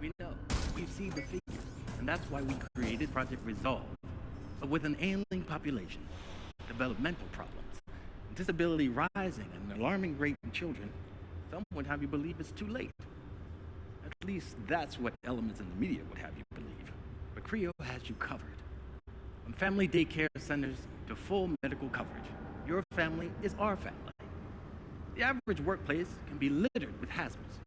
We know, we've seen the figures, and that's why we created Project Resolve. But with an ailing population, developmental problems, disability rising at an alarming rate in children, some would have you believe it's too late. At least that's what elements in the media would have you believe. But CREO has you covered. From family daycare centers to full medical coverage, your family is our family. The average workplace can be littered with hazards.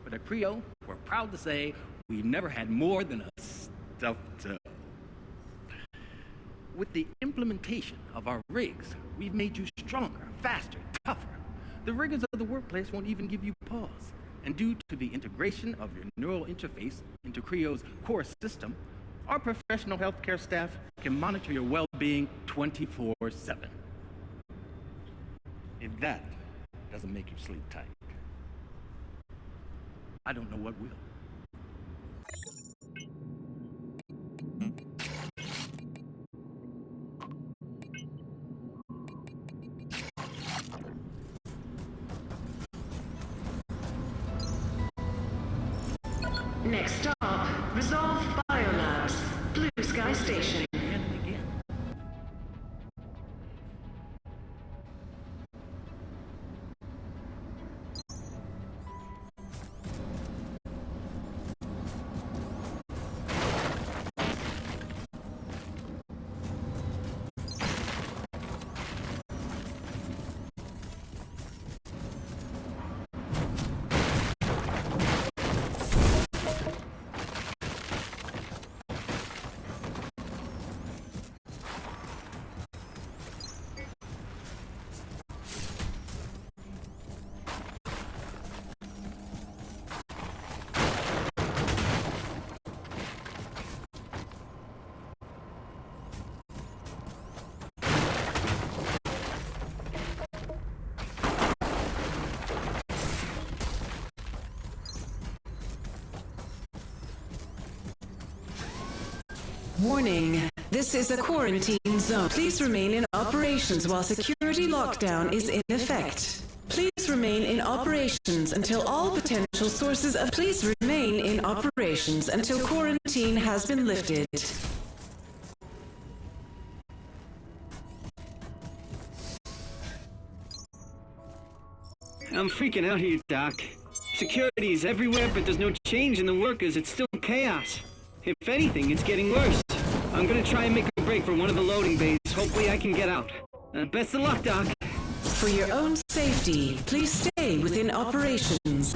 But at CREO, we're proud to say we never had more than a stuffed toe. With the implementation of our rigs, we've made you stronger, faster, tougher. The rigors of the workplace won't even give you pause. And due to the integration of your neural interface into CREO's core system, our professional healthcare staff can monitor your well-being 24/7. If that doesn't make you sleep tight, I don't know what will. Next stop, Resolve Biolabs, Blue Sky Station. Again and again. Warning, this is a quarantine zone. Please remain in operations while security lockdown is in effect. Please remain in operations until all potential sources of... Please remain in operations until quarantine has been lifted. I'm freaking out here, Doc. Security is everywhere, but there's no change in the workers. It's still chaos. If anything, it's getting worse. I'm gonna try and make a break for one of the loading bays. Hopefully I can get out. Best of luck, Doc. For your own safety, please stay within operations.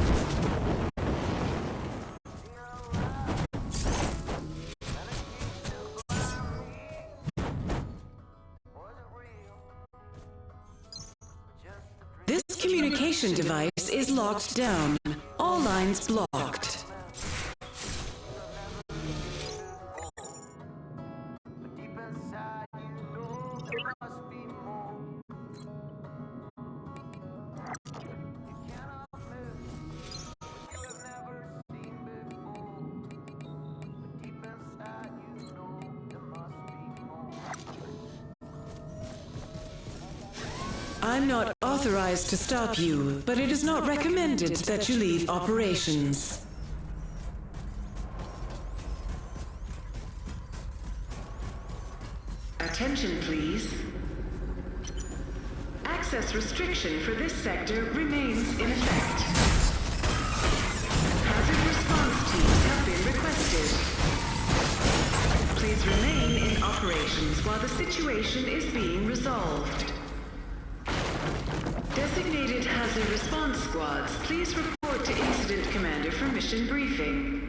This communication device is locked down. All lines blocked. I'm not authorized to stop you, but it is not recommended that you leave operations. Attention, please. Access restriction for this sector remains in effect. Hazard response teams have been requested. Please remain in operations while the situation is being resolved. Designated hazard response squads, please report to Incident Commander for mission briefing.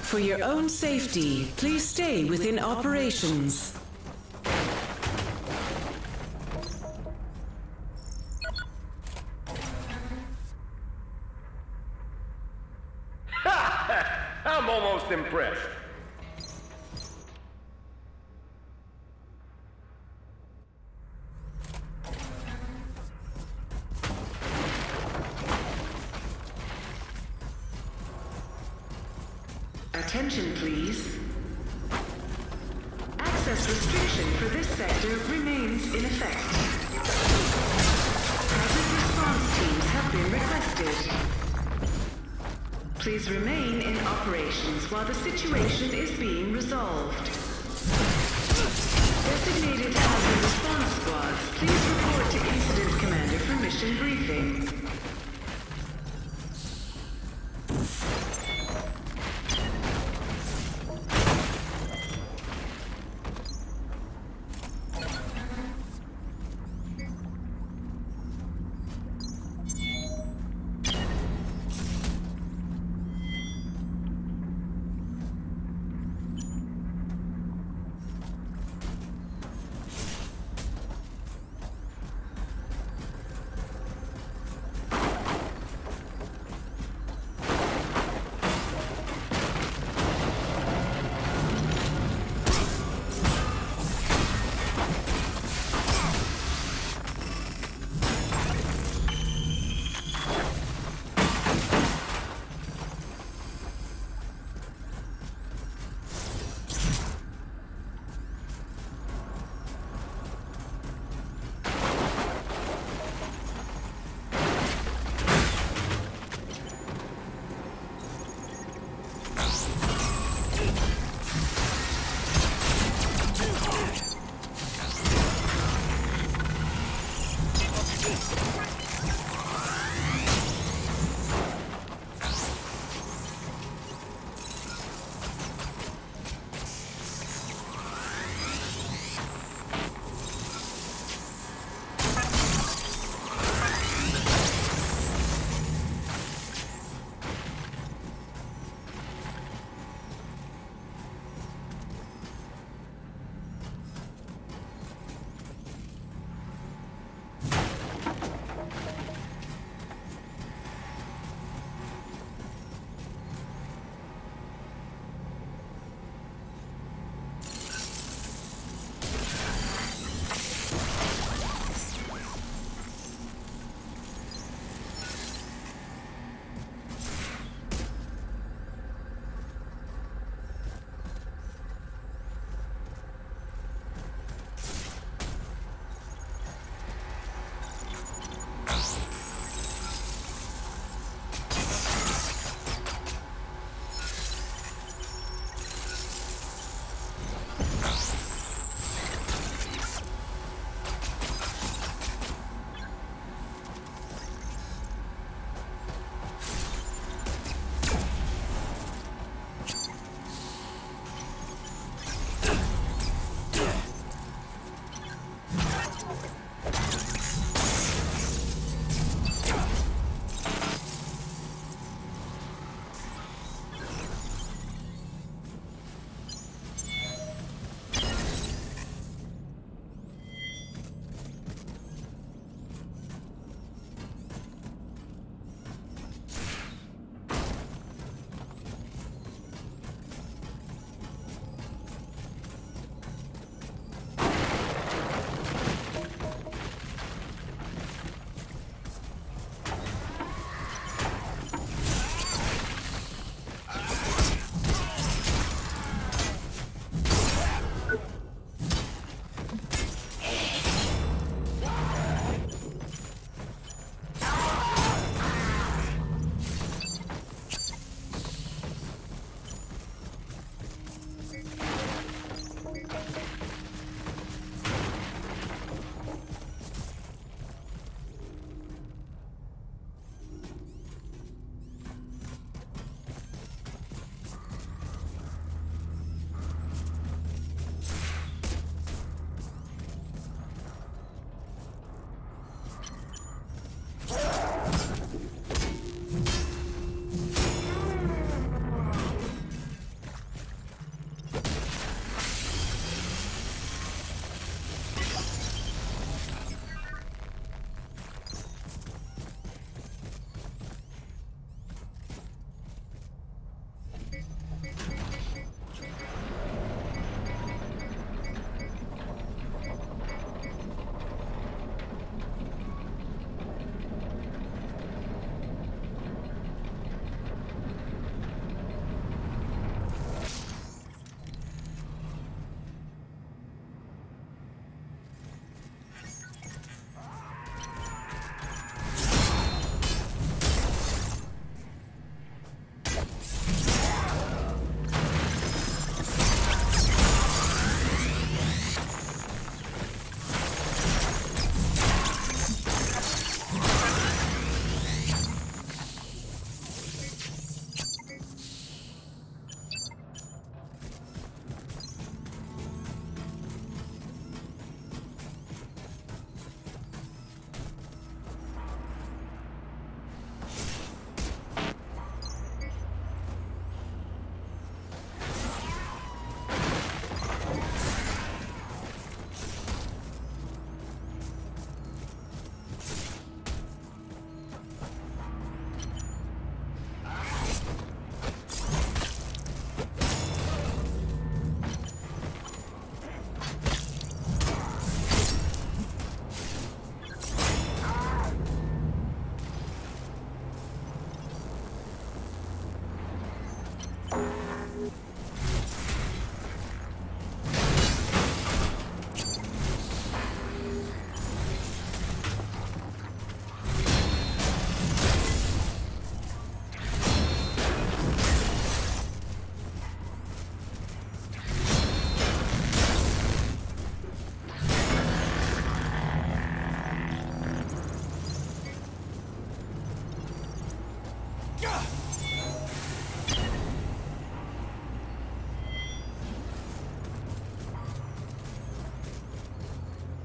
For your own safety, please stay within operations. I'm almost impressed. Attention, please. Access restriction for this sector remains in effect. Hazard response teams have been requested. Please remain in operations while the situation is being resolved. Designated hazard response squads, please report to Incident Commander for mission briefing.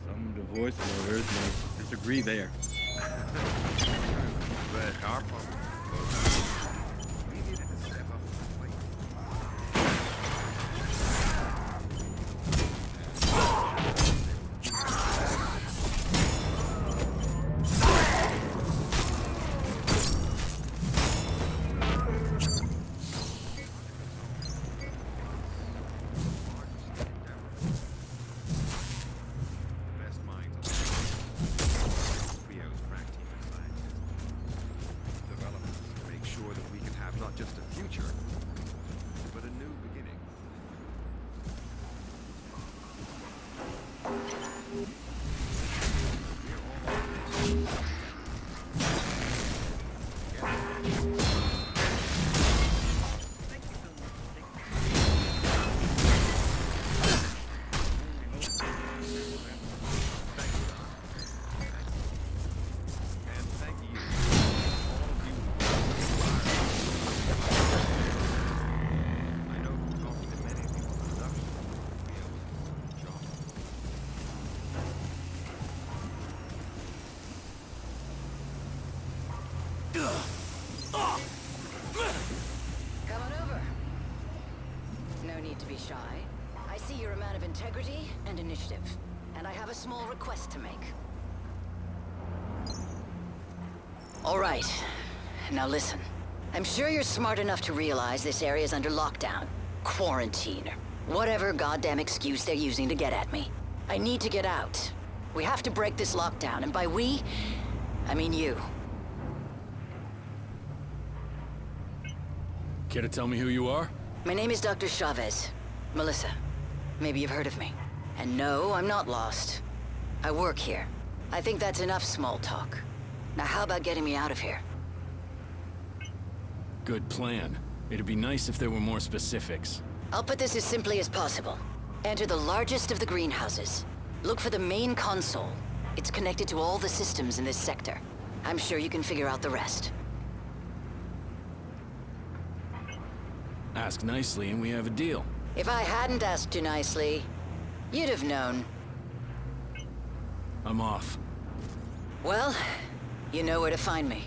Some divorce lawyers may disagree there. Just a future, but a new beginning. Come on over. No need to be shy. I see you're a man of integrity and initiative, and I have a small request to make. All right. Now listen. I'm sure you're smart enough to realize this area's under lockdown, quarantine, or whatever goddamn excuse they're using to get at me. I need to get out. We have to break this lockdown, and by we, I mean you. Care to tell me who you are? My name is Dr. Chavez. Melissa. Maybe you've heard of me. And no, I'm not lost. I work here. I think that's enough small talk. Now how about getting me out of here? Good plan. It'd be nice if there were more specifics. I'll put this as simply as possible. Enter the largest of the greenhouses. Look for the main console. It's connected to all the systems in this sector. I'm sure you can figure out the rest. Ask nicely and we have a deal. If I hadn't asked you nicely, you'd have known. I'm off. Well, you know where to find me.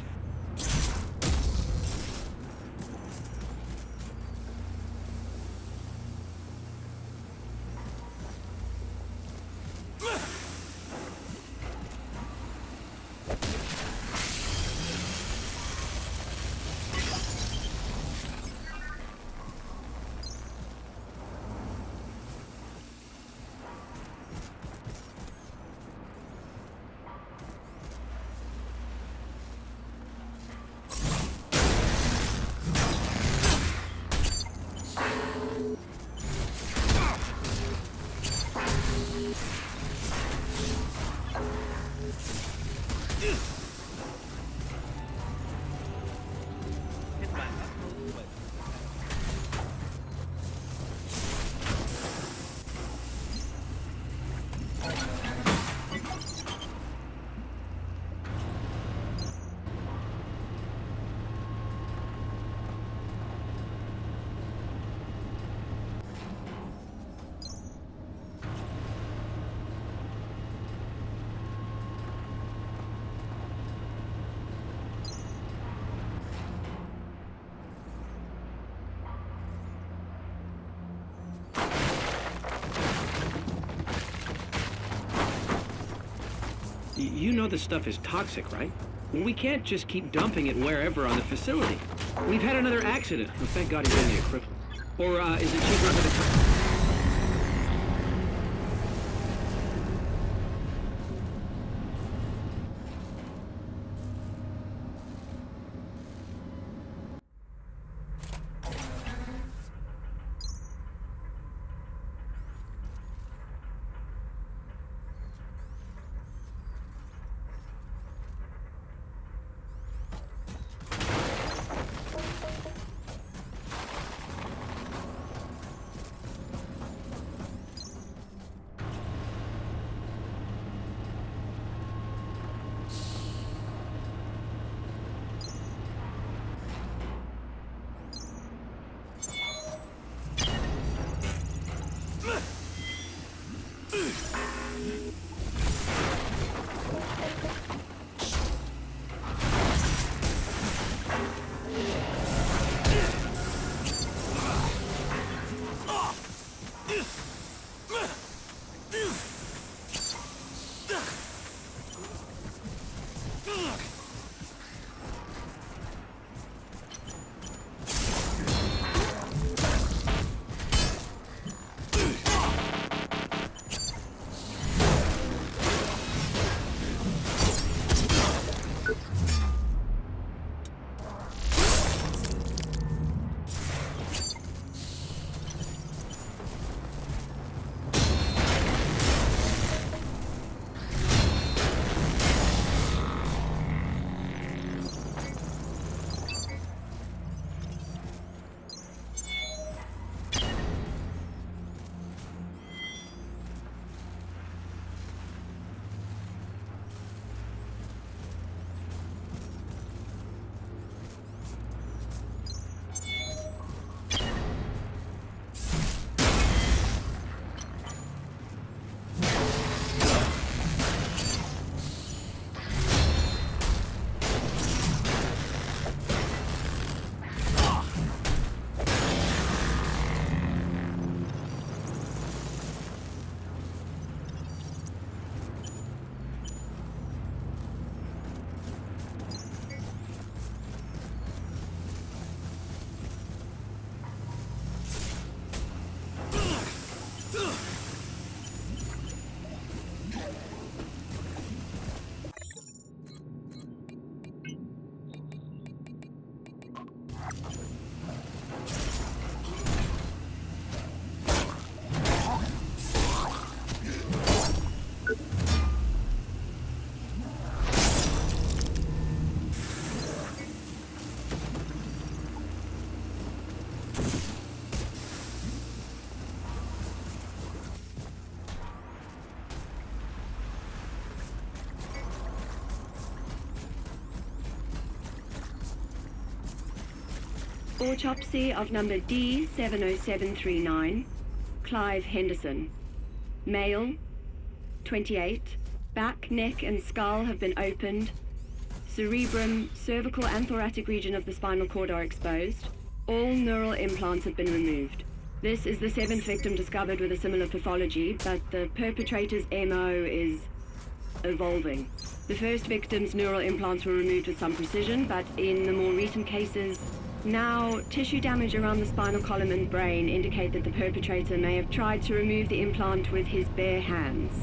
You know this stuff is toxic, right? Well, we can't just keep dumping it wherever on the facility. We've had another accident. Oh, thank God he's only a cripple. Or, is it cheaper for the... Autopsy of number D70739, Clive Henderson. Male, 28. Back, neck, and skull have been opened. Cerebrum, cervical, and thoracic region of the spinal cord are exposed. All neural implants have been removed. This is the 7th victim discovered with a similar pathology, but the perpetrator's MO is evolving. The first victim's neural implants were removed with some precision, but in the more recent cases, now tissue damage around the spinal column and brain indicate that the perpetrator may have tried to remove the implant with his bare hands.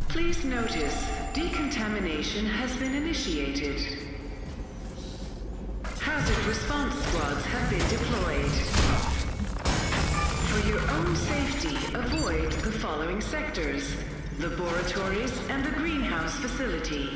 Please notice, decontamination has been initiated. Hazard response squads have been deployed. For your own safety, avoid the following sectors: laboratories and the greenhouse facility.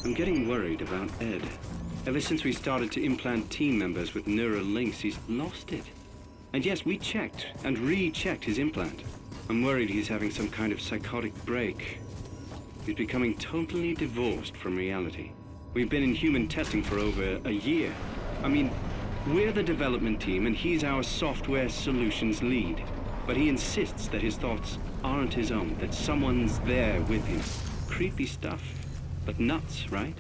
I'm getting worried about Ed. Ever since we started to implant team members with neural links, he's lost it. And yes, we checked and rechecked his implant. I'm worried he's having some kind of psychotic break. He's becoming totally divorced from reality. We've been in human testing for over a year. I mean, we're the development team and he's our software solutions lead. But he insists that his thoughts aren't his own, that someone's there with him. Creepy stuff, but nuts, right?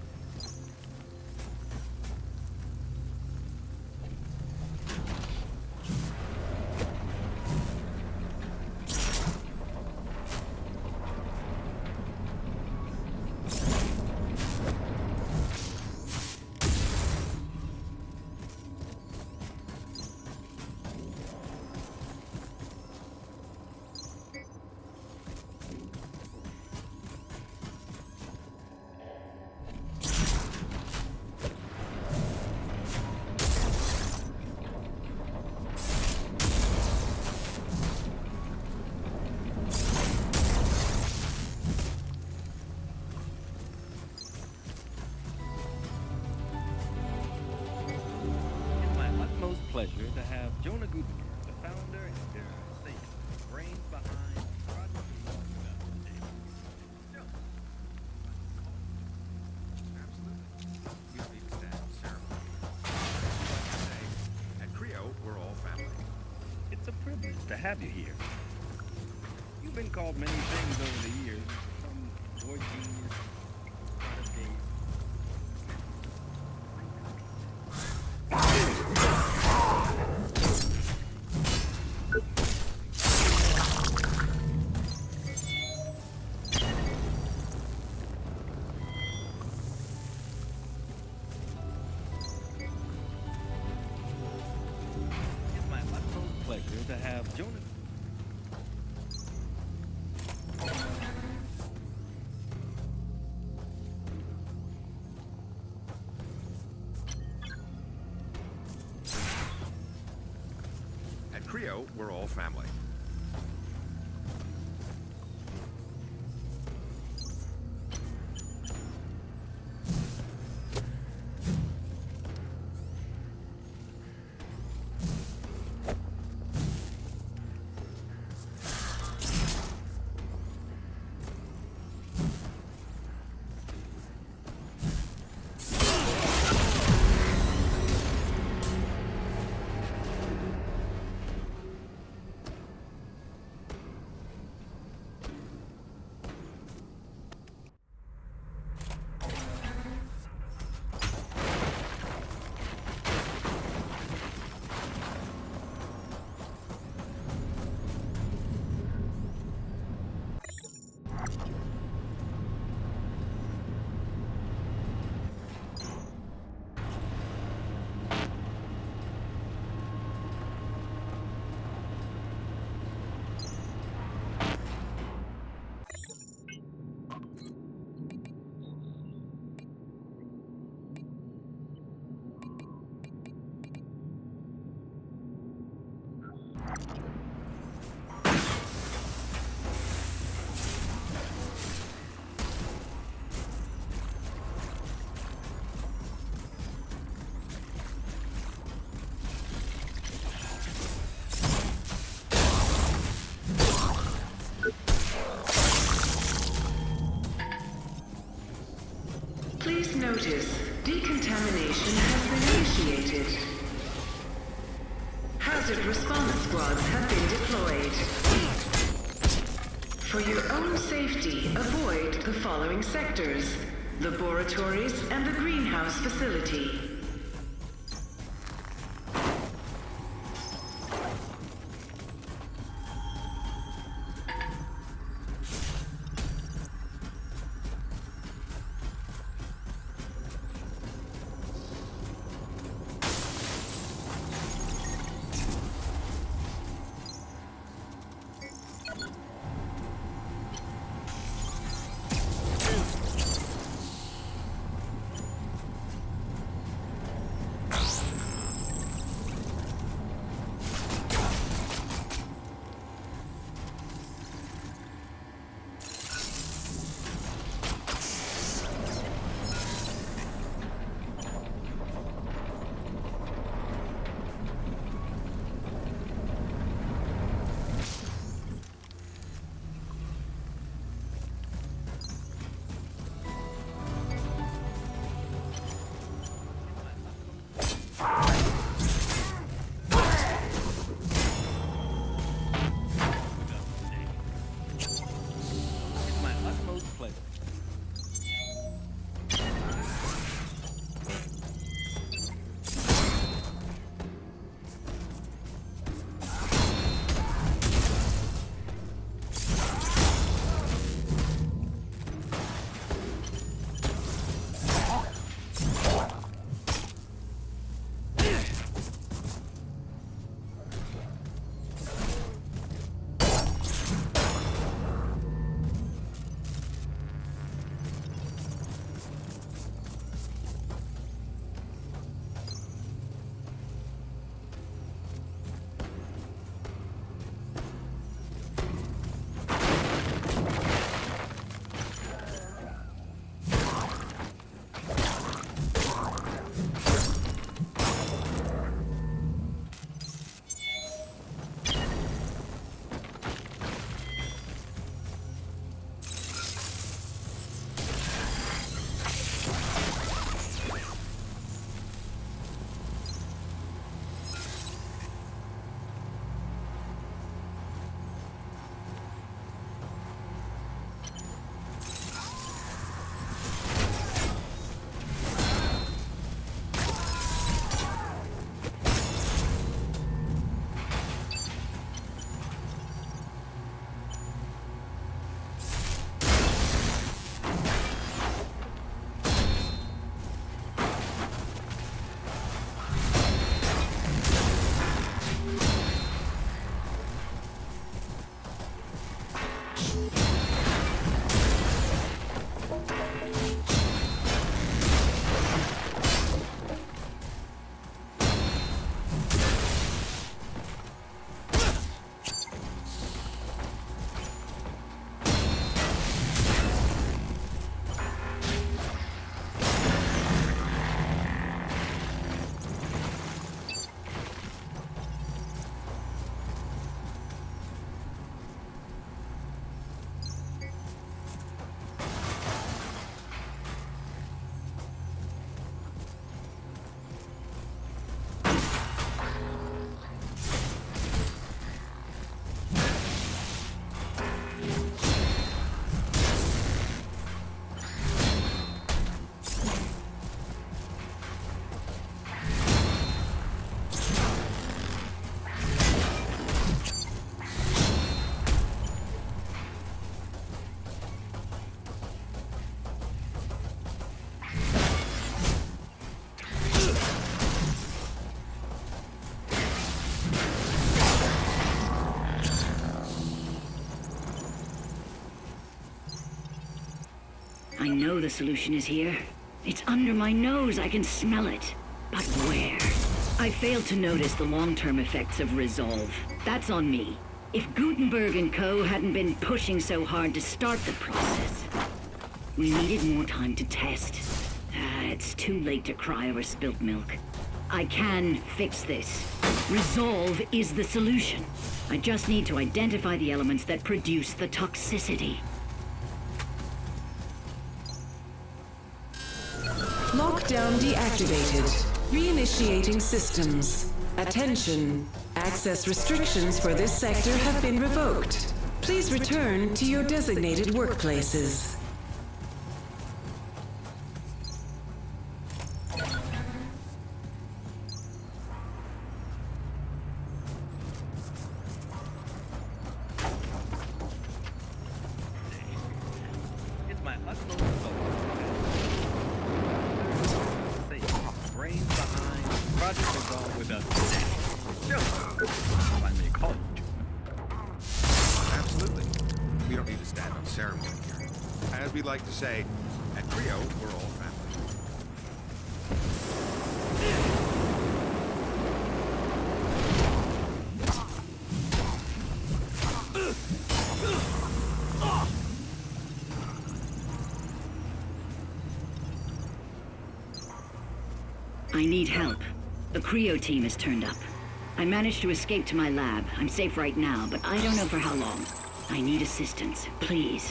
Pleasure to have Jonah Gutenberg, the founder and brains behind Project Lockdown. Absolutely. We don't need to stand on ceremony. At Creo, we're all family. It's a privilege to have you here. You've been called many things over the years. Some boy genius, product gate. Pleasure to have Jonah. At Creo, we're all family. Please notice, decontamination has been initiated. Hazard response squads have been deployed. For your own safety, avoid the following sectors: laboratories and the greenhouse facility. I know the solution is here. It's under my nose. I can smell it. But where? I failed to notice the long-term effects of Resolve. That's on me. If Gutenberg and Co. hadn't been pushing so hard to start the process, we needed more time to test. It's too late to cry over spilt milk. I can fix this. Resolve is the solution. I just need to identify the elements that produce the toxicity. Lockdown deactivated. Reinitiating systems. Attention. Access restrictions for this sector have been revoked. Please return to your designated workplaces. It's my utmost hope. Say, brains behind Project Resolve with us. If I may call you. Absolutely. We don't need to stand on ceremony here. As we like to say, at Creo, we're all family. I need help. The Creo team has turned up. I managed to escape to my lab. I'm safe right now, but I don't know for how long. I need assistance, please.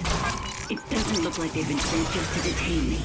It doesn't look like they've been sent just to detain me.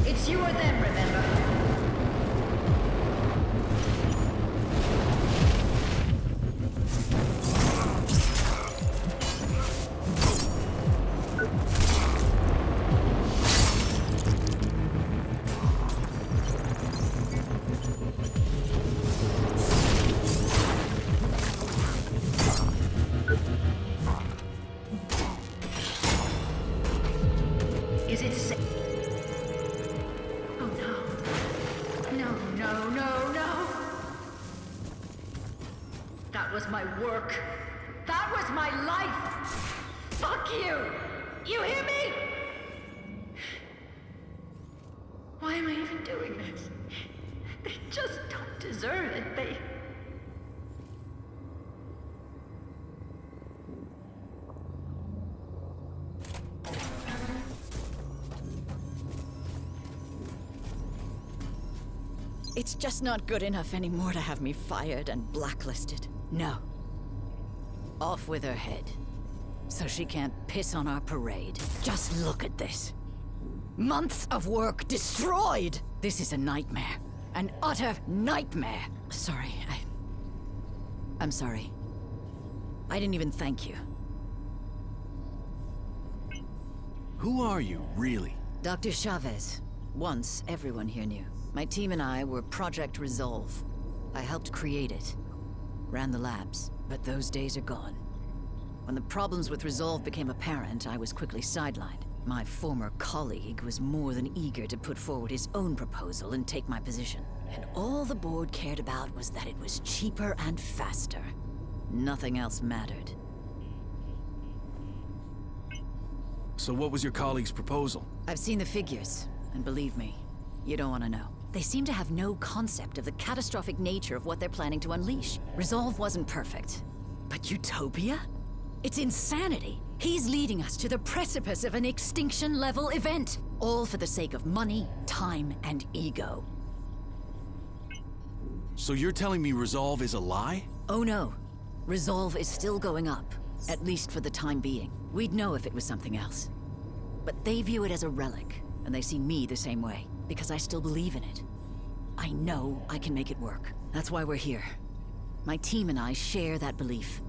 It's you or them, remember? Fuck you! You hear me? Why am I even doing this? They just don't deserve it. They... It's just not good enough anymore to have me fired and blacklisted. No. Off with her head. So she can't piss on our parade. Just look at this. Months of work destroyed! This is a nightmare. An utter nightmare. Sorry, I'm sorry. I didn't even thank you. Who are you, really? Dr. Chavez. Once, everyone here knew. My team and I were Project Resolve. I helped create it. Ran the labs, but those days are gone. When the problems with Resolve became apparent, I was quickly sidelined. My former colleague was more than eager to put forward his own proposal and take my position. And all the board cared about was that it was cheaper and faster. Nothing else mattered. So what was your colleague's proposal? I've seen the figures, and believe me, you don't want to know. They seem to have no concept of the catastrophic nature of what they're planning to unleash. Resolve wasn't perfect. But Utopia? It's insanity. He's leading us to the precipice of an extinction-level event. All for the sake of money, time, and ego. So you're telling me Resolve is a lie? Oh no. Resolve is still going up. At least for the time being. We'd know if it was something else. But they view it as a relic, and they see me the same way. Because I still believe in it. I know I can make it work. That's why we're here. My team and I share that belief.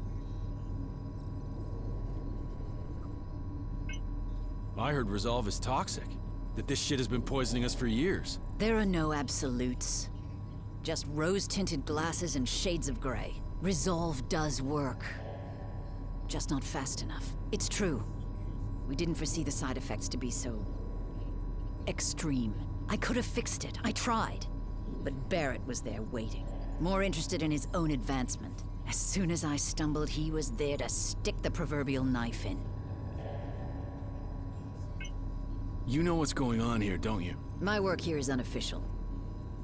I heard Resolve is toxic. That this shit has been poisoning us for years. There are no absolutes. Just rose-tinted glasses and shades of gray. Resolve does work. Just not fast enough. It's true. We didn't foresee the side effects to be so... extreme. I could have fixed it. I tried. But Barrett was there waiting. More interested in his own advancement. As soon as I stumbled, he was there to stick the proverbial knife in. You know what's going on here, don't you? My work here is unofficial.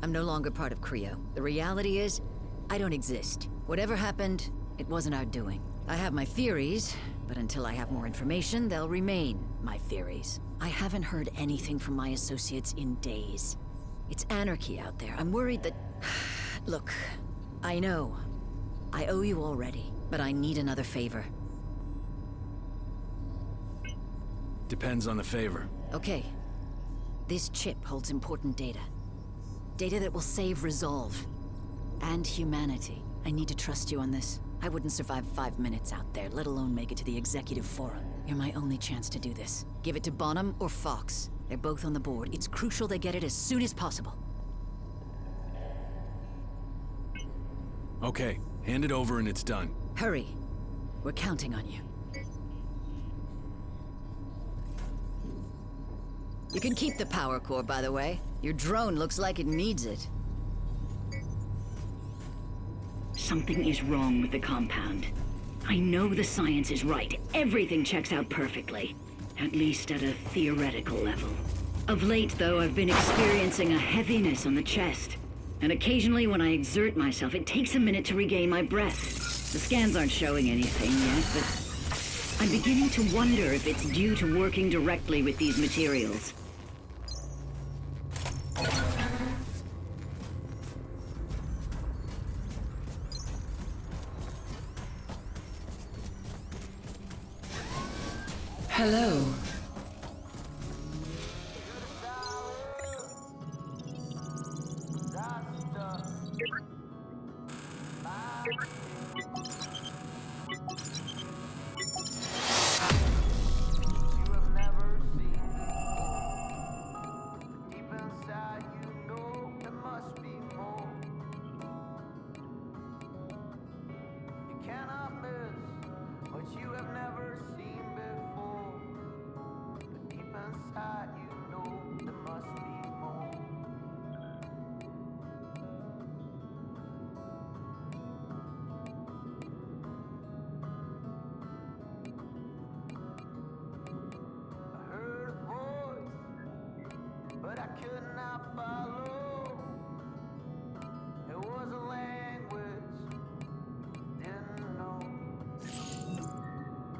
I'm no longer part of Creo. The reality is, I don't exist. Whatever happened, it wasn't our doing. I have my theories, but until I have more information, they'll remain my theories. I haven't heard anything from my associates in days. It's anarchy out there. I'm worried that... Look, I know. I owe you already, but I need another favor. Depends on the favor. Okay. This chip holds important data. Data that will save Resolve. And humanity. I need to trust you on this. I wouldn't survive 5 minutes out there, let alone make it to the Executive Forum. You're my only chance to do this. Give it to Bonham or Fox. They're both on the board. It's crucial they get it as soon as possible. Okay, hand it over and it's done. Hurry. We're counting on you. You can keep the power core, by the way. Your drone looks like it needs it. Something is wrong with the compound. I know the science is right. Everything checks out perfectly. At least at a theoretical level. Of late, though, I've been experiencing a heaviness on the chest. And occasionally when I exert myself, it takes a minute to regain my breath. The scans aren't showing anything yet, but I'm beginning to wonder if it's due to working directly with these materials. Hello. but I could not follow. It was a language didn't know.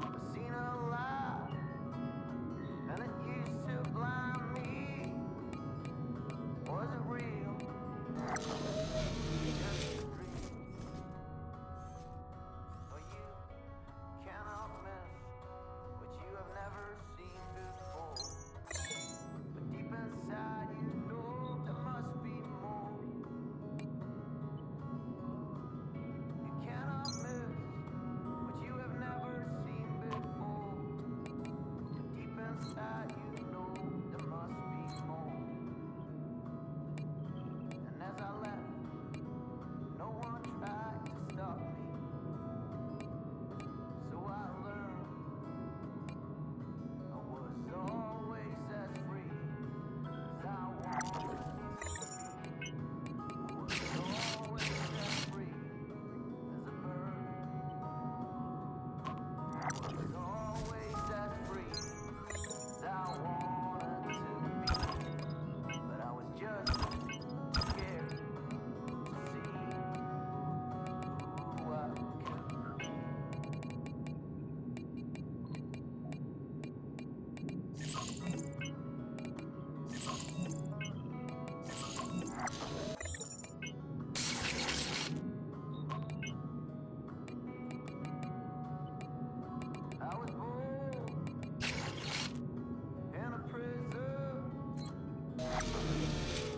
I seen a lie, and it used to blind me. Was it real? Just a dream. Oh, you cannot miss what you have never seen before. But deep inside you know there must be more. You cannot miss what you have never seen before. But deep inside you know there must be more. And as I left, no one tried to stop me. So I learned I was always as free as I wanted to be. I was always as free as a bird. I was always as free as I wanted to be. But I was just too scared to see who I could be. I was born in a prison.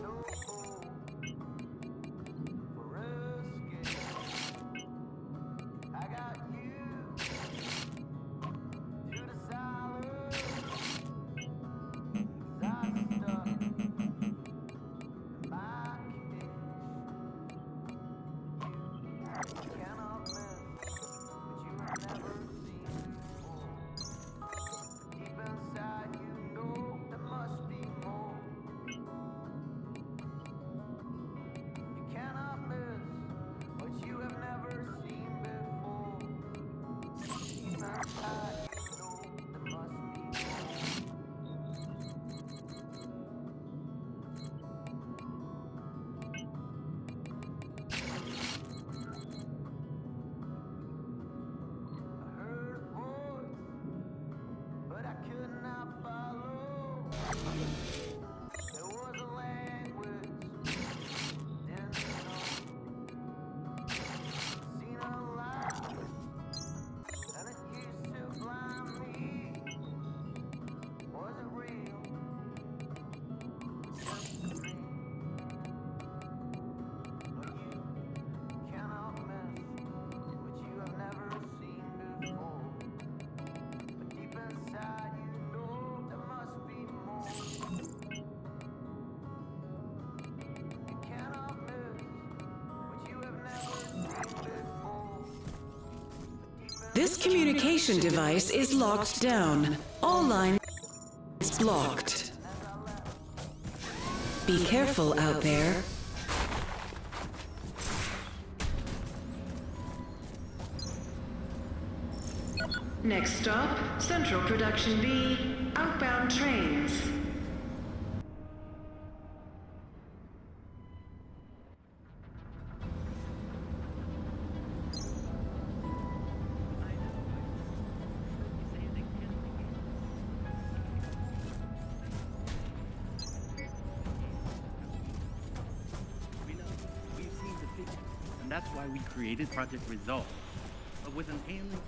No hope for escape. I got used to the silence. 'Cause I stuck in my cage. You cannot miss what you have never seen before. Deep inside you know there must be more. You cannot miss what you have never seen before. Deep inside you know there must be more. I heard a voice, but I could not follow. There was a language didn't know. Seen a lie, and it used to blind me. Was it real? Just a dream. No, you cannot miss what you have never seen before. But deep inside you know there must be more. You cannot miss what you have never seen before. This communication device is locked down. All lines blocked. Be careful out there. Next stop, Central Production B, outbound trains. We know, we've seen the figures, and that's why we created Project Resolve. But with an alien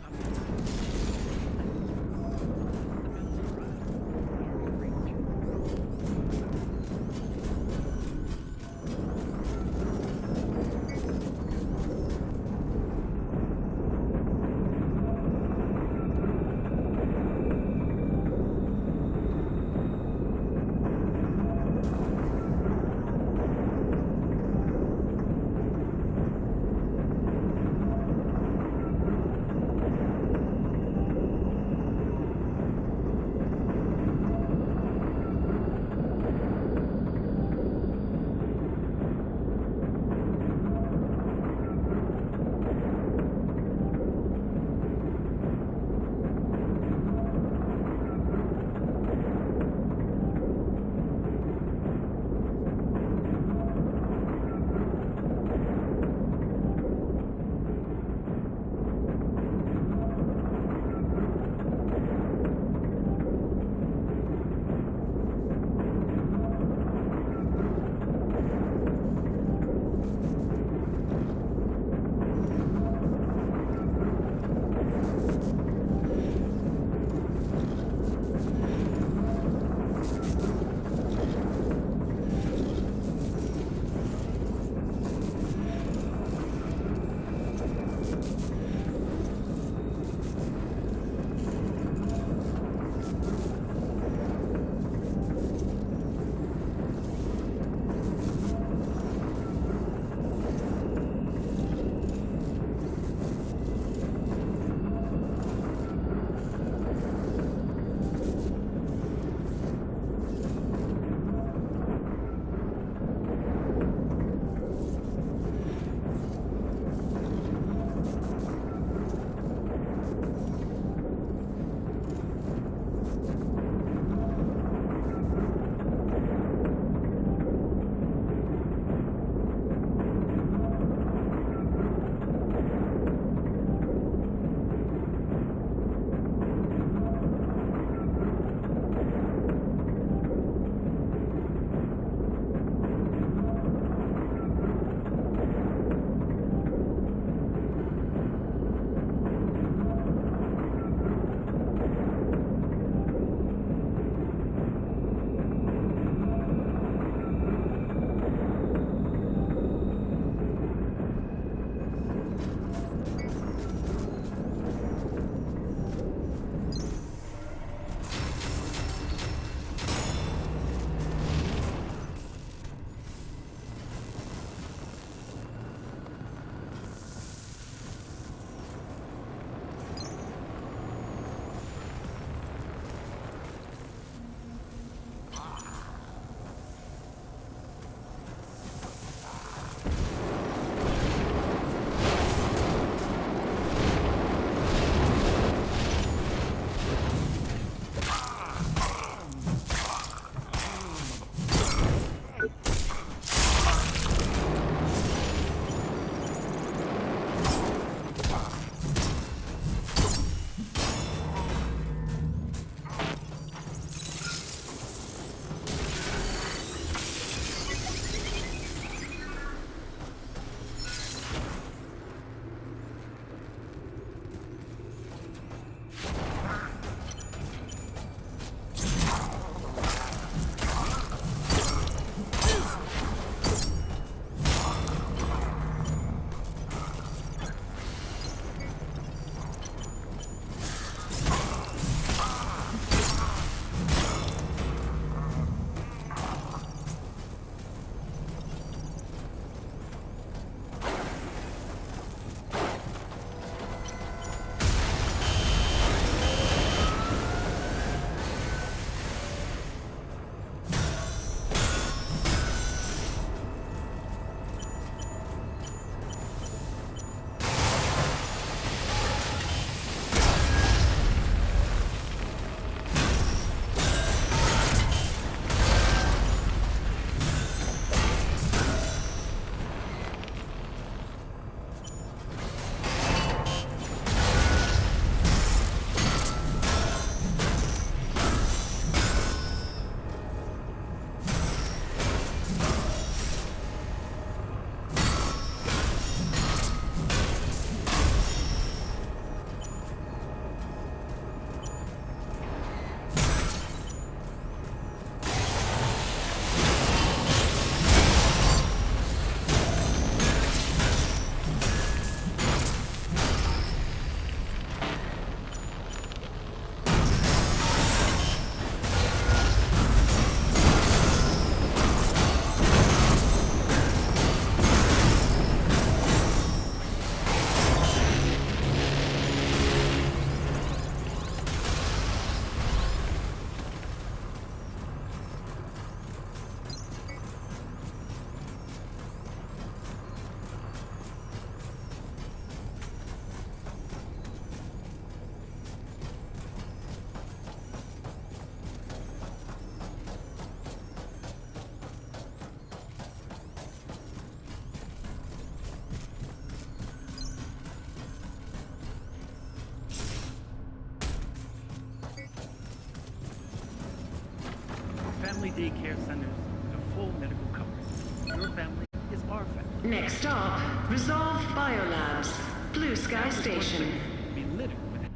daycare centers to full medical coverage. Your family is our family. Next stop, Resolve Biolabs, Blue Sky Station. Be littered with it.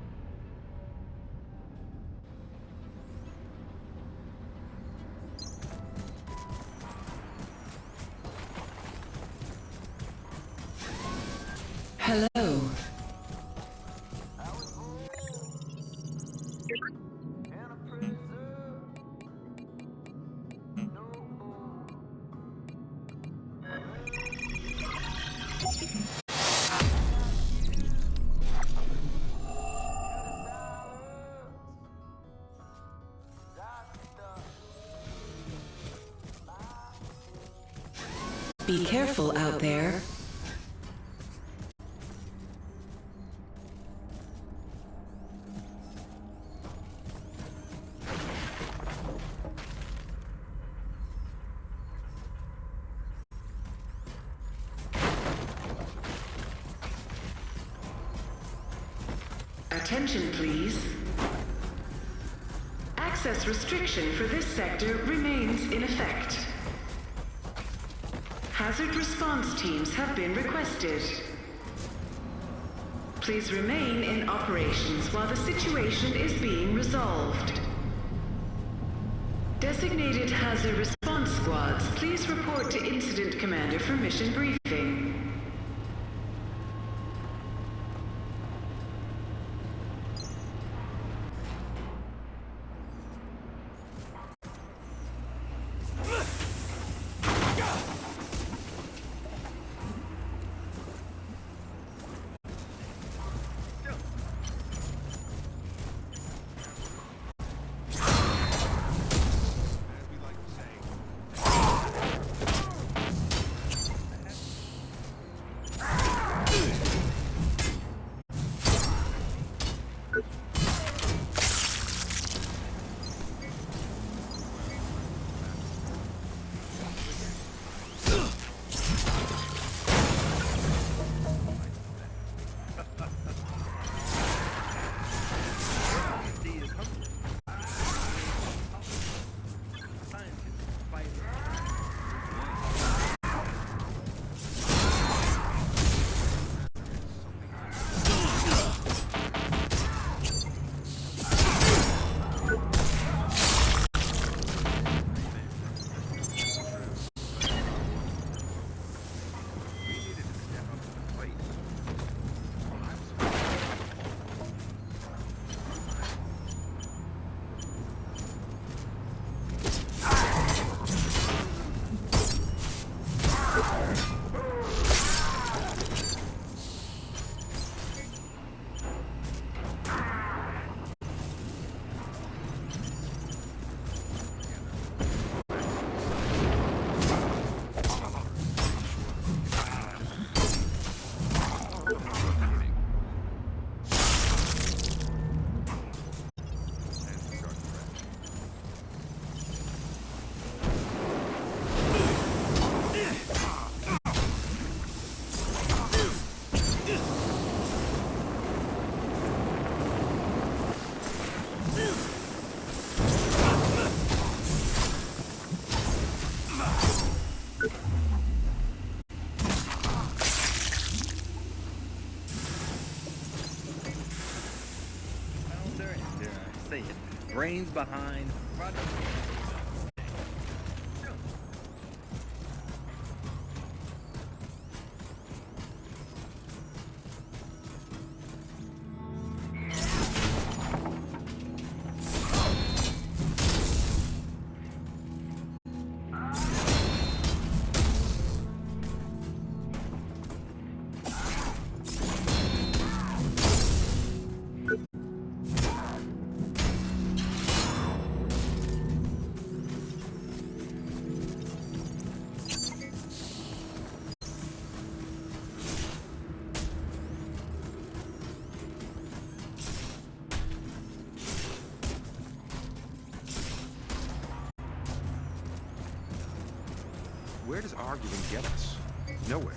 Hello. Be careful out there. Attention, please. Access restriction for this sector remains in effect. Hazard response teams have been requested. Please remain in operations while the situation is being resolved. Designated hazard response squads, please report to Incident Commander for mission briefing. Brains behind Project. Where does arguing get us? Nowhere.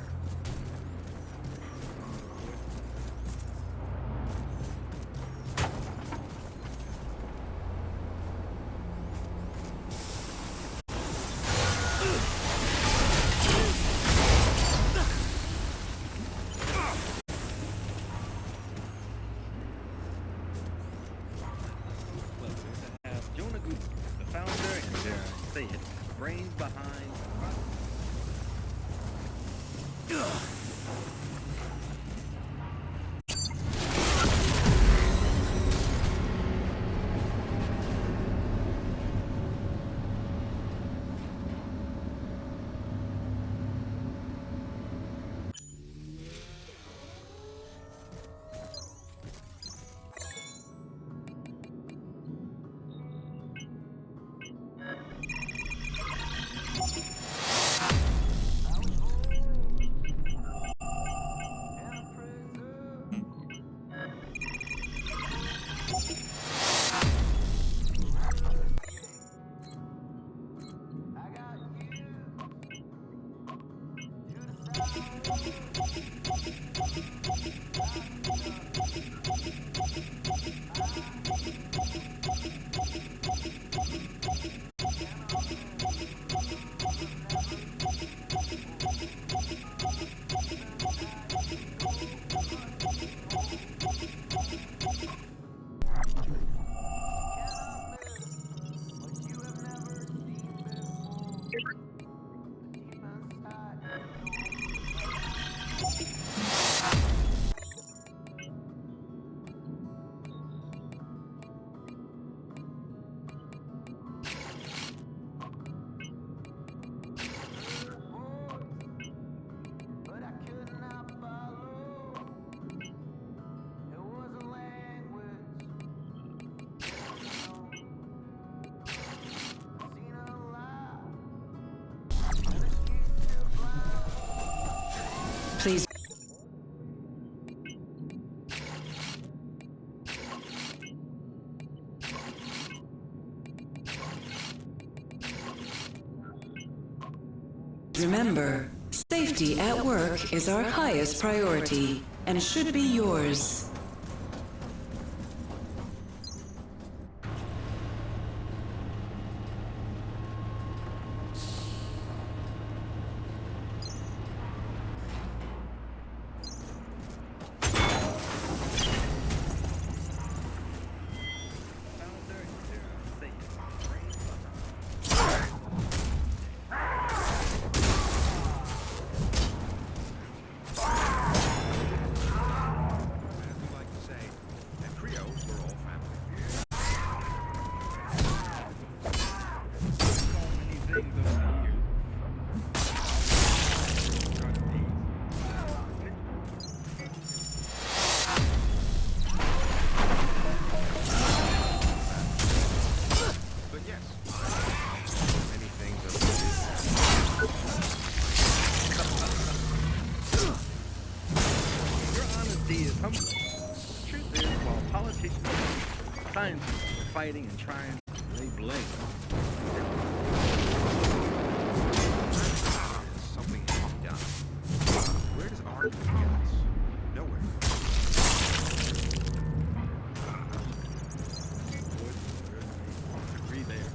say it, brains behind. Please. Remember, safety at work is our highest priority and should be yours. Scientists are fighting and trying to lay blame. Something has to be done. Where does Ark get us? Nowhere. Agree there.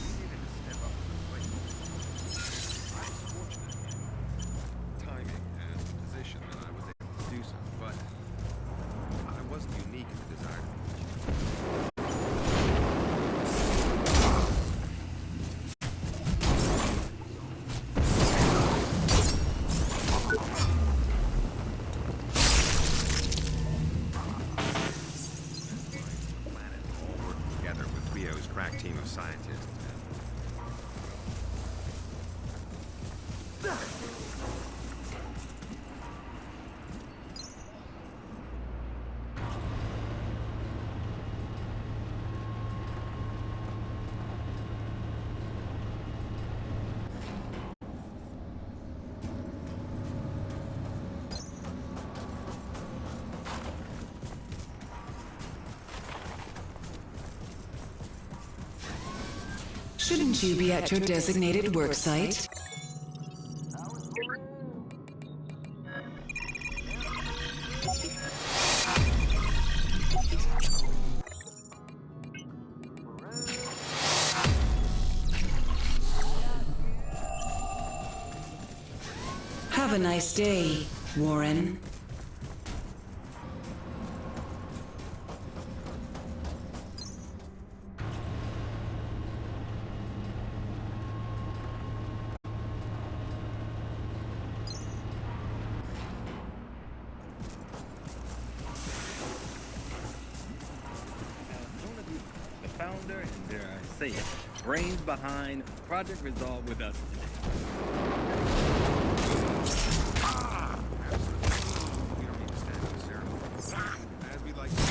We needed to step up to the plate. I was fortunate in timing and position that I was able to do so, but I wasn't unique in the desire to be planet all working together with Leo's crack team of scientists. Shouldn't you be at your designated work site? Have a nice day, Warren. say it, brains behind Project Resolve with us today. We don't need to stand in ceremony. As we like to do.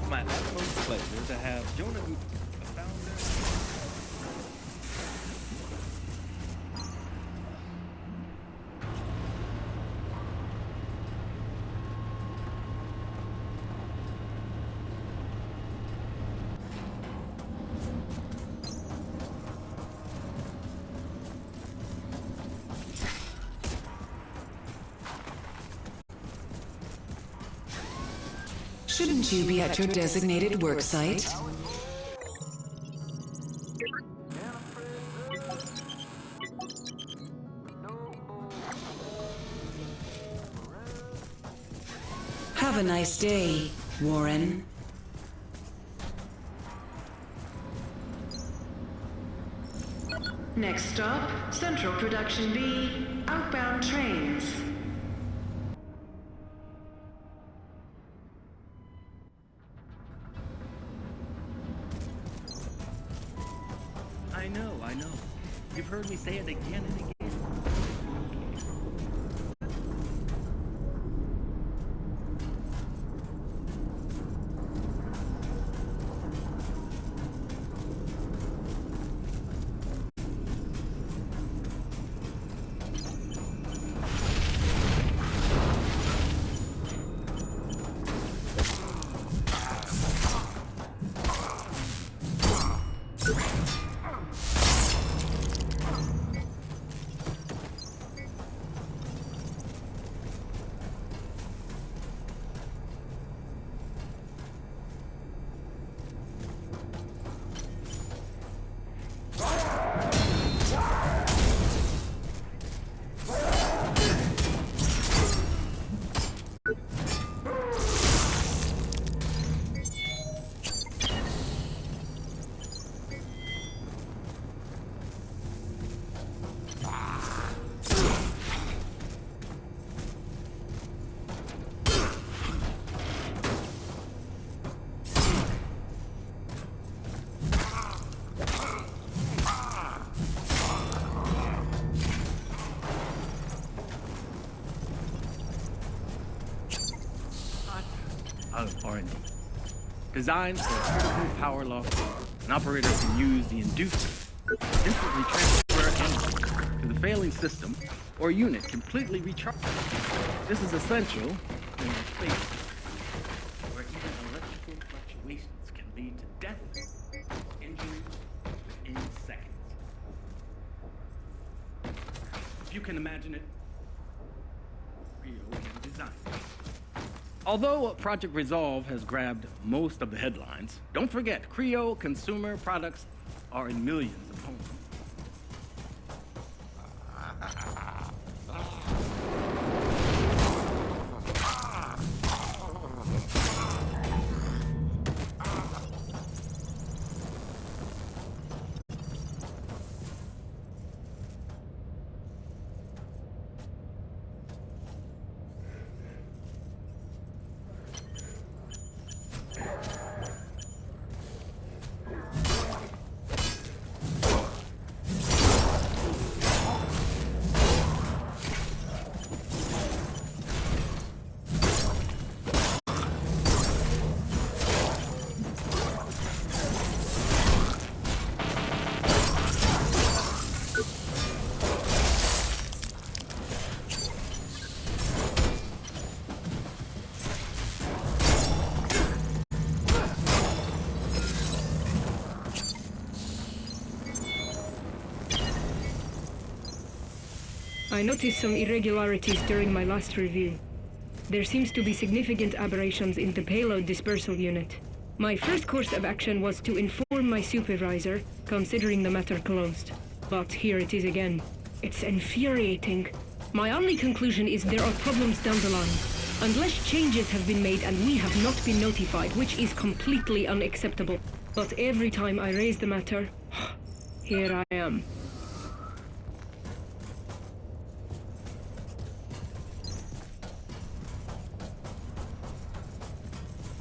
My utmost pleasure to have Jonah Gupta, the founder. Shouldn't you be at your designated work site? Have a nice day, Warren. Next stop, Central Production B, outbound trains. I know. You've heard me say it again and again. Designed for a critical power loss, an operator can use the inducer to instantly transfer energy to the failing system or unit completely recharged. This is essential in a space where even electrical fluctuations can lead to death, injury within seconds. If you can imagine it, Rio can design it. Although Project Resolve has grabbed most of the headlines, don't forget, Creo consumer products are in millions of homes. I noticed some irregularities during my last review. There seems to be significant aberrations in the payload dispersal unit. My first course of action was to inform my supervisor, considering the matter closed. But here it is again. It's infuriating. My only conclusion is there are problems down the line. Unless changes have been made and we have not been notified, which is completely unacceptable. But every time I raise the matter, here I am.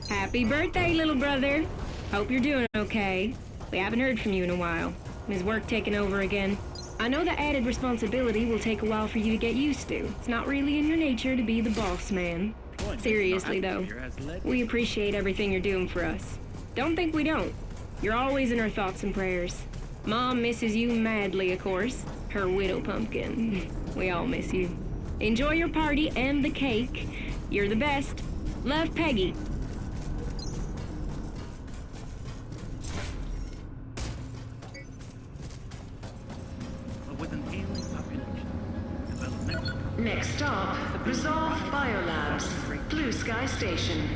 Happy birthday, little brother. Hope you're doing okay. We haven't heard from you in a while. Is work taking over again? I know that added responsibility will take a while for you to get used to. It's not really in your nature to be the boss man. Seriously, though, we appreciate everything you're doing for us. Don't think we don't. You're always in our thoughts and prayers. Mom misses you madly, of course. Her widow pumpkin. We all miss you. Enjoy your party and the cake. You're the best. Love, Peggy. With an ailing population, developmental Next stop, Resolve Biolabs, Blue Sky Station.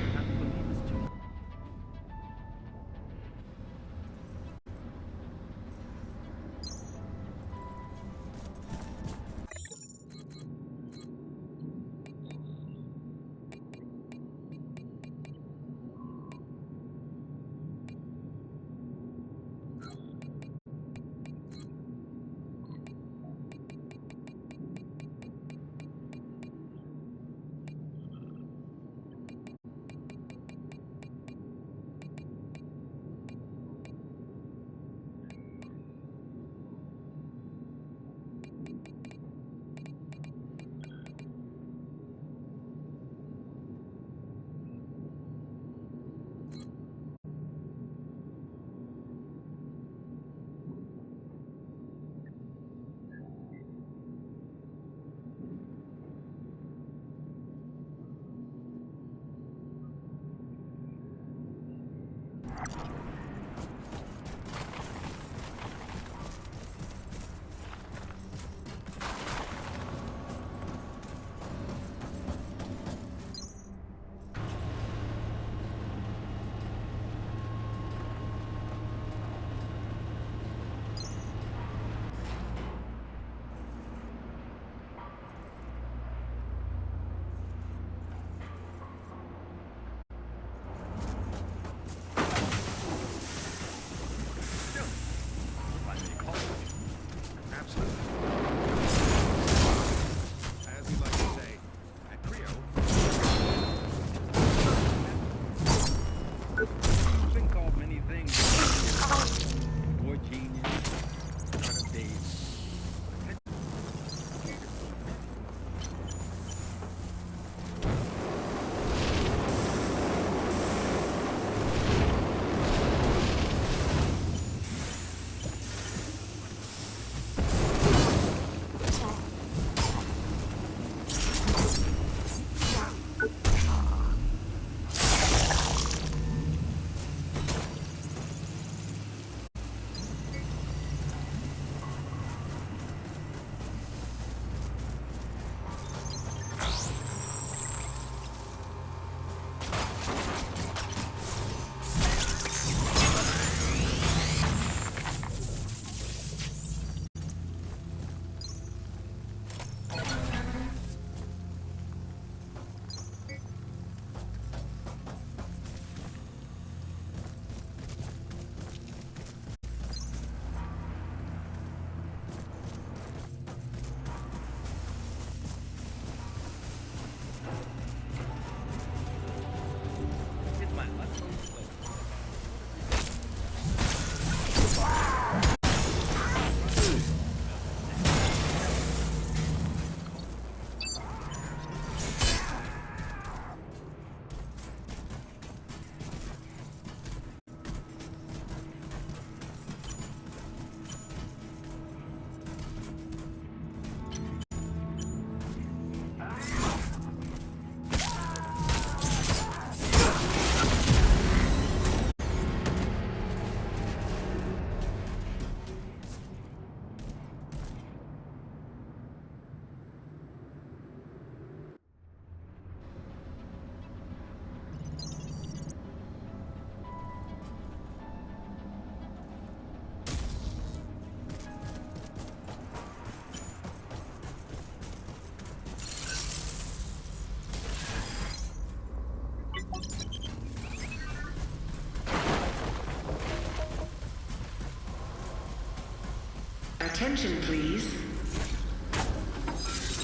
Attention, please.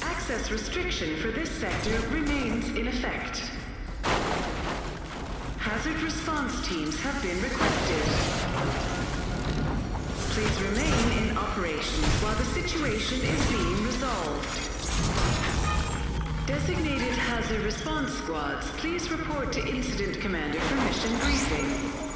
Access restriction for this sector remains in effect. Hazard response teams have been requested. Please remain in operations while the situation is being resolved. Designated hazard response squads, please report to Incident Commander for mission briefing.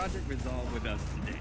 Project Resolve with us today.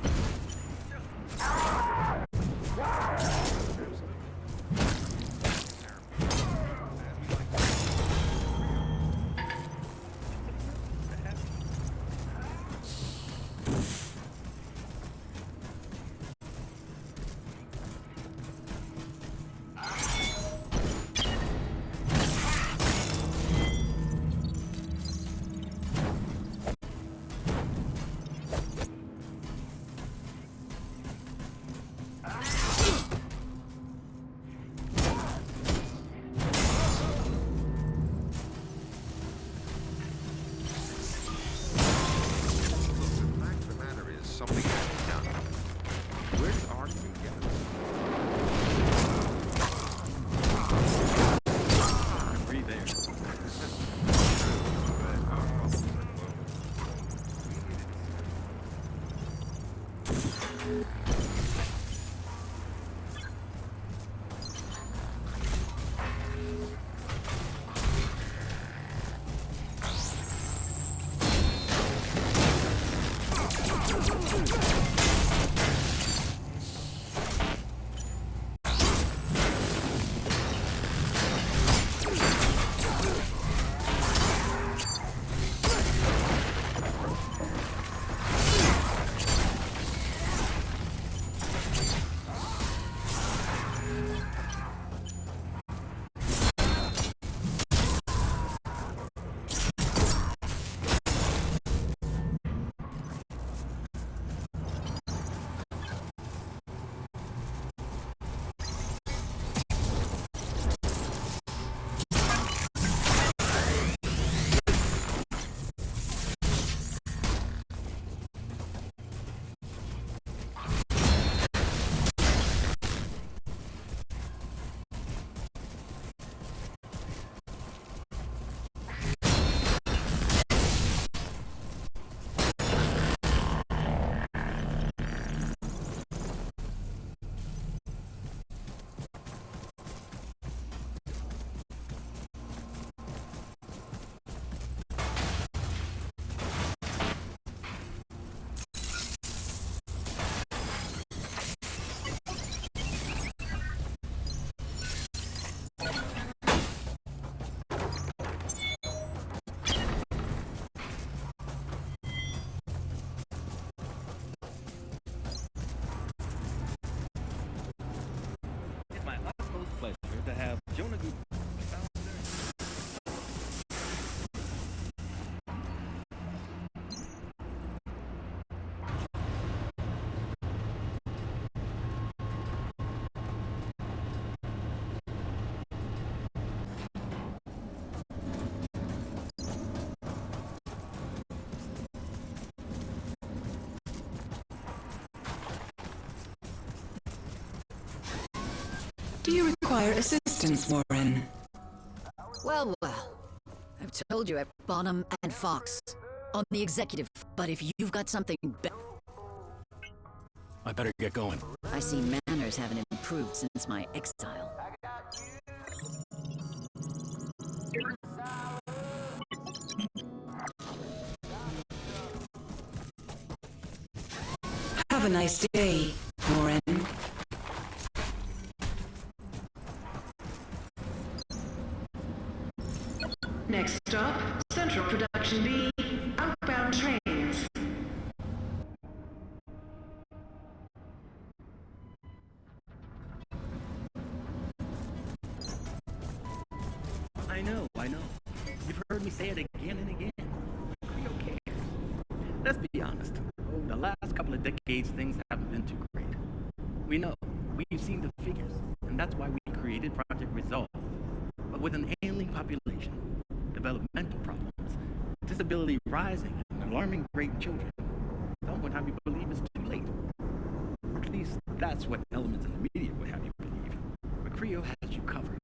Do you require assistance, Warren? Well, well. I've told you at Bonham and Fox on the executive, but if you've got something better... I better get going. I see manners haven't improved since my exile. Have a nice day, Warren. Next stop, Central Production B, outbound trains. I know. You've heard me say it again and again. Okay. Let's be honest. Over the last couple of decades, things haven't been too great. We know. We've seen the figures, and that's why we created Project Resolve. But with an ailing population, developmental problems, disability rising, and an alarming rate in children, some would have you believe it's too late. At least that's what elements in the media would have you believe. But CREO has you covered.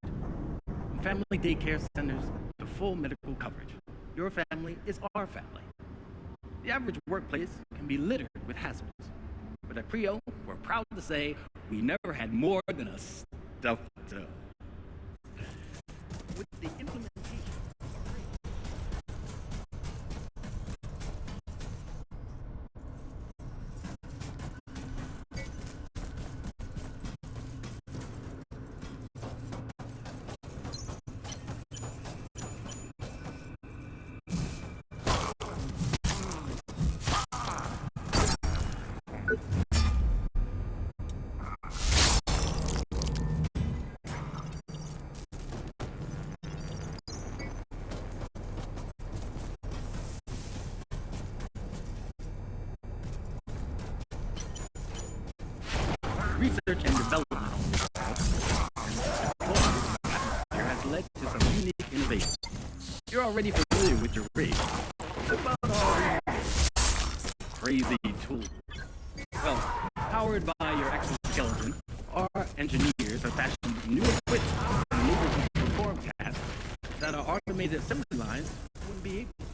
From family daycare centers to full medical coverage, your family is our family. The average workplace can be littered with hazards. But at CREO, we're proud to say we never had more than a stuffed dove. With the implementation research and development on this has led to some unique innovations. You're already familiar with your rig. What about all these crazy tools? Well, powered by your exoskeleton, our engineers have fashioned new equipment and enabled you to perform tasks that our automated assembly lines wouldn't be able to.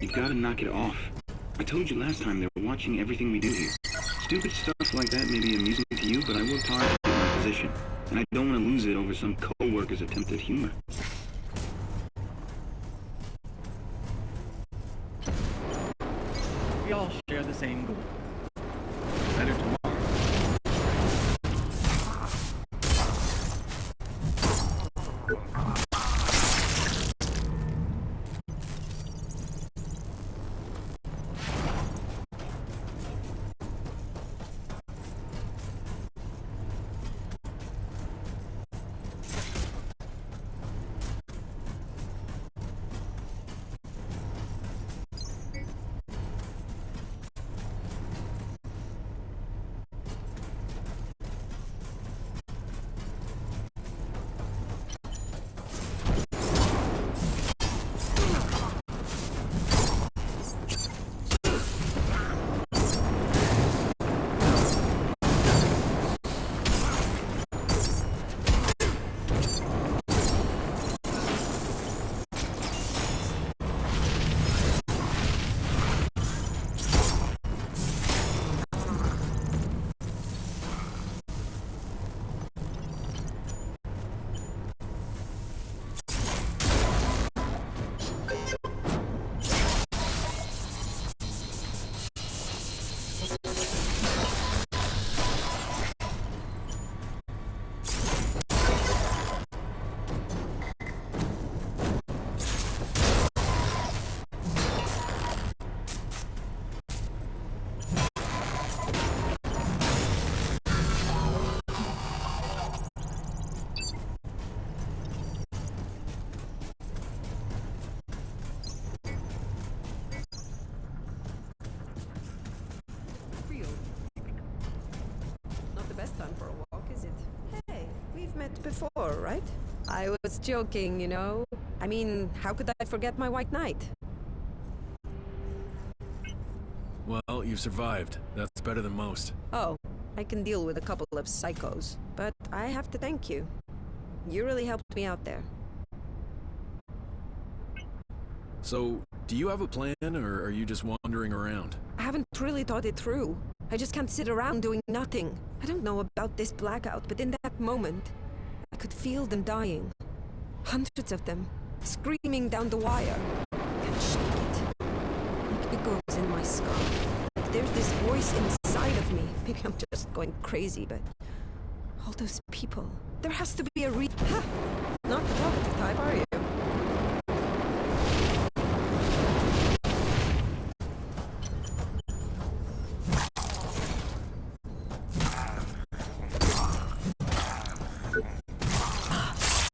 You've got to knock it off. I told you last time they were watching everything we do here. Stupid stuff like that may be amusing to you, but I worked hard to get my position, and I don't want to lose it over some co-worker's attempt at humor. We all share the same goal. Better tomorrow. Before, right? I was joking, you know? I mean, how could I forget my White Knight? Well, you survived. That's better than most. Oh, I can deal with a couple of psychos, but I have to thank you. You really helped me out there. So, do you have a plan, or are you just wandering around? I haven't really thought it through. I just can't sit around doing nothing. I don't know about this blackout, but in that moment, I could feel them dying. Hundreds of them, screaming down the wire. I can't shake it. Like echoes in my skull. There's this voice inside of me. Maybe I'm just going crazy, but... all those people. There has to be a Ha! Not the talkative type, are you?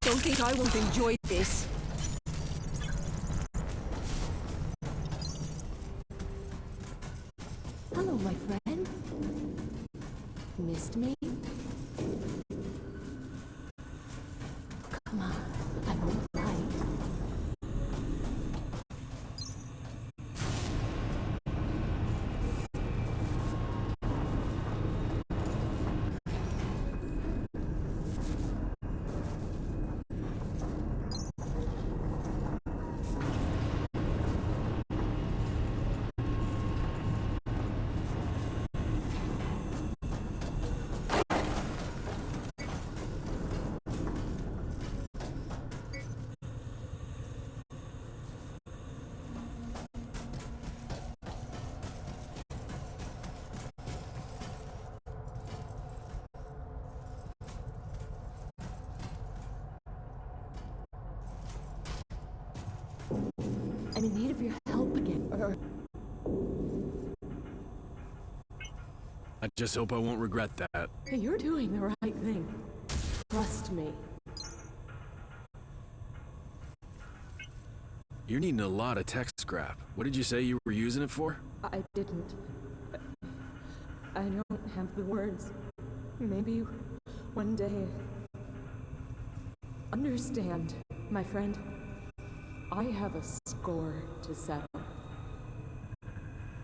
Don't think I won't enjoy this. Hello, my friend. Missed me? Come on, I'm all right. I'm in need of your help again. I just hope I won't regret that. Hey, you're doing the right thing. Trust me. You're needing a lot of tech scrap. What did you say you were using it for? I didn't. I don't have the words. Maybe one day. Understand, my friend. I have a score to settle.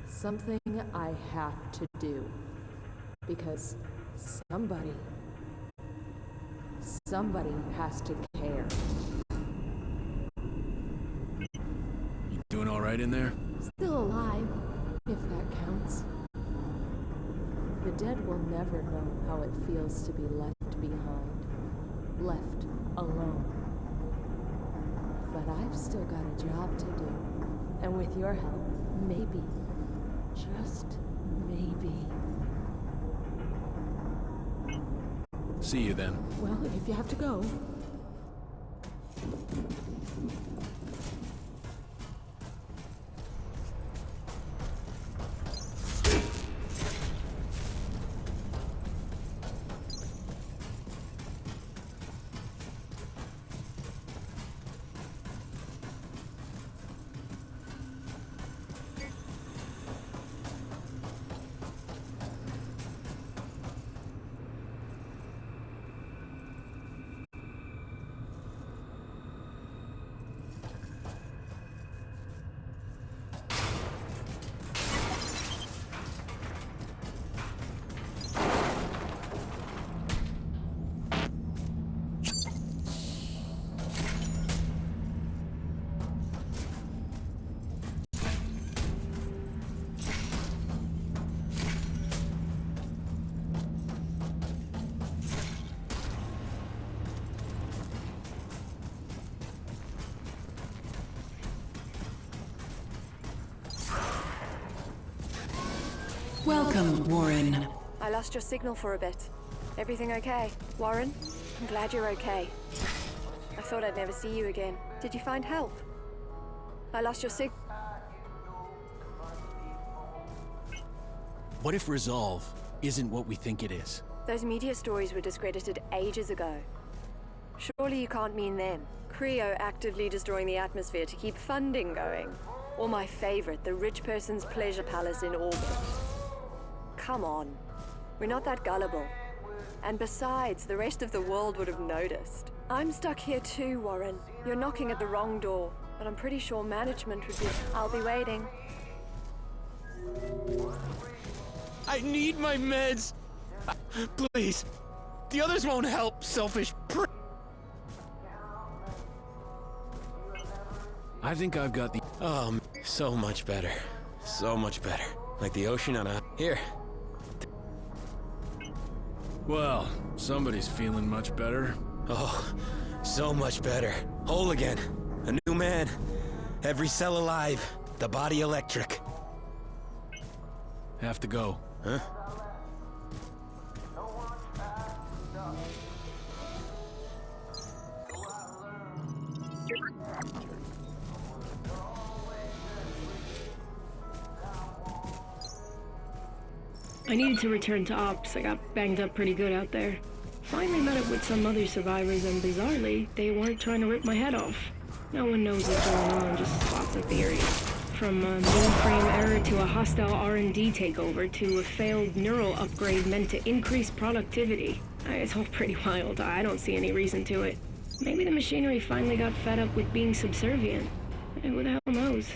Something I have to do. Because somebody has to care. You doing all right in there? You'll never know how it feels to be left behind, left alone. But I've still got a job to do, and with your help, maybe, just maybe. See you then. Well, if you have to go. Welcome, Warren. I lost your signal for a bit. Everything okay? Warren? I'm glad you're okay. I thought I'd never see you again. Did you find help? I lost your sig... What if Resolve isn't what we think it is? Those media stories were discredited ages ago. Surely you can't mean them. Creo actively destroying the atmosphere to keep funding going. Or my favorite, the rich person's pleasure palace in orbit. Come on. We're not that gullible. And besides, the rest of the world would have noticed. I'm stuck here too, Warren. You're knocking at the wrong door, but I'm pretty sure management would be... I'll be waiting. I need my meds! Please! The others won't help, selfish prick! I think I've got the... Oh, so much better. So much better. Like the ocean on a... Here. Well, somebody's feeling much better. Oh, so much better. Whole again. A new man. Every cell alive. The body electric. Have to go. Huh? I needed to return to Ops. I got banged up pretty good out there. Finally met up with some other survivors, and bizarrely, they weren't trying to rip my head off. No one knows what's going on, just lots of theories. From a mainframe error to a hostile R&D takeover to a failed neural upgrade meant to increase productivity. It's all pretty wild. I don't see any reason to it. Maybe the machinery finally got fed up with being subservient. Who the hell knows?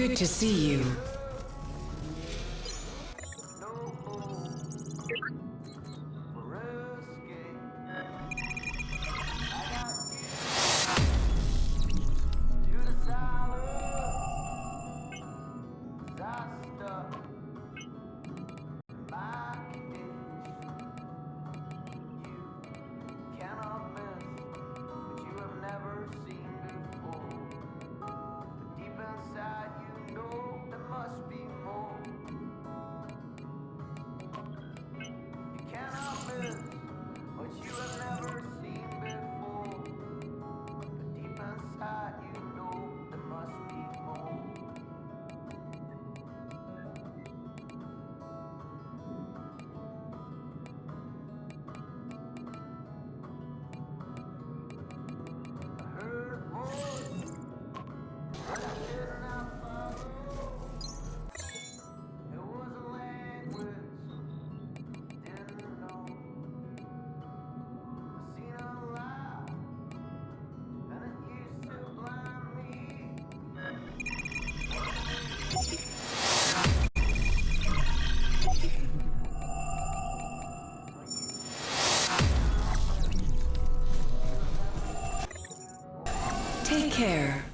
Good to see you. Take care.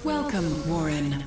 Welcome, Warren.